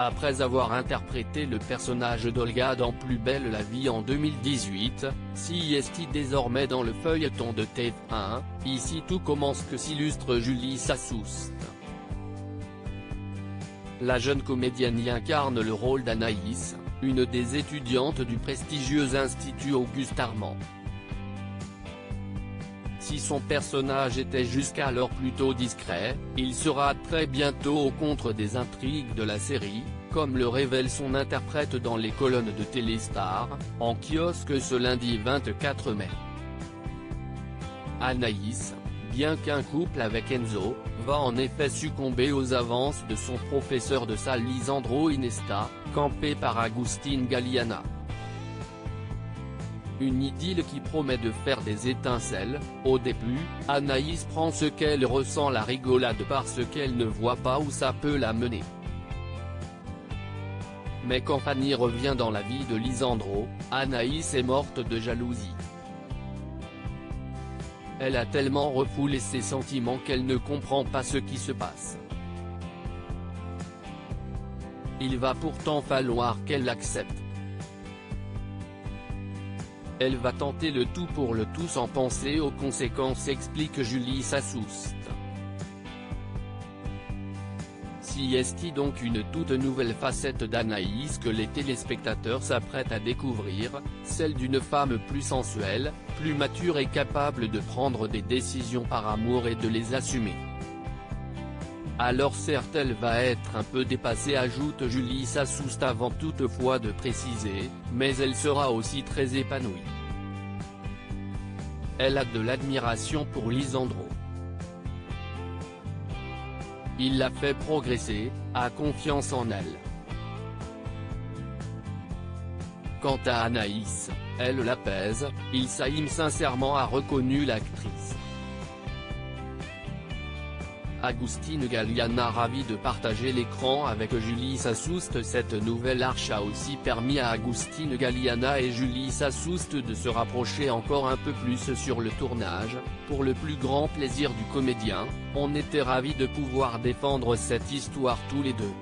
Après avoir interprété le personnage d'Olga dans Plus belle la vie en 2018, CIST désormais dans le feuilleton de TF1, Ici tout commence que s'illustre Julie Sassoust. La jeune comédienne y incarne le rôle d'Anaïs, une des étudiantes du prestigieux Institut Auguste Armand. Si son personnage était jusqu'alors plutôt discret, il sera très bientôt au contre des intrigues de la série, comme le révèle son interprète dans les colonnes de Téléstar, en kiosque ce lundi 24 mai. Anaïs, bien qu'un couple avec Enzo, va en effet succomber aux avances de son professeur de salle Lisandro Inesta, campé par Agustín Galiana. Une idylle qui promet de faire des étincelles. Au début, Anaïs prend ce qu'elle ressent la rigolade parce qu'elle ne voit pas où ça peut la mener. Mais quand Fanny revient dans la vie de Lisandro, Anaïs est morte de jalousie. Elle a tellement refoulé ses sentiments qu'elle ne comprend pas ce qui se passe. Il va pourtant falloir qu'elle l'accepte. Elle va tenter le tout pour le tout sans penser aux conséquences, explique Julie Sassoust. CIST donc une toute nouvelle facette d'Anaïs que les téléspectateurs s'apprêtent à découvrir, celle d'une femme plus sensuelle, plus mature et capable de prendre des décisions par amour et de les assumer. Alors certes elle va être un peu dépassée, ajoute Julie Sassoust avant toutefois de préciser, mais elle sera aussi très épanouie. Elle a de l'admiration pour Lisandro. Il l'a fait progresser, a confiance en elle. Quant à Anaïs, elle l'apaise, il s'aime sincèrement, a reconnu l'actrice. Agustín Galiana ravi de partager l'écran avec Julie Sassoust. Cette nouvelle arche a aussi permis à Agustín Galiana et Julie Sassoust de se rapprocher encore un peu plus sur le tournage, pour le plus grand plaisir du comédien. On était ravis de pouvoir défendre cette histoire tous les deux.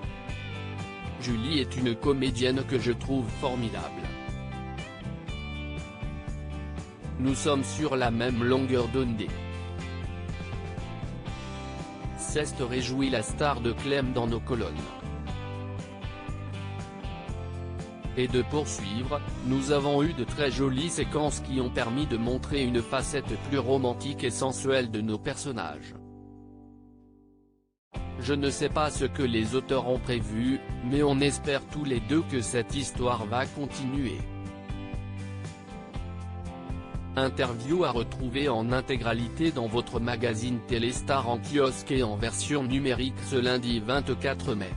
Julie est une comédienne que je trouve formidable. Nous sommes sur la même longueur d'onde. Se réjouit la star de Clem dans nos colonnes. Et de poursuivre, nous avons eu de très jolies séquences qui ont permis de montrer une facette plus romantique et sensuelle de nos personnages. Je ne sais pas ce que les auteurs ont prévu, mais on espère tous les deux que cette histoire va continuer. Interview à retrouver en intégralité dans votre magazine Téléstar en kiosque et en version numérique ce lundi 24 mai.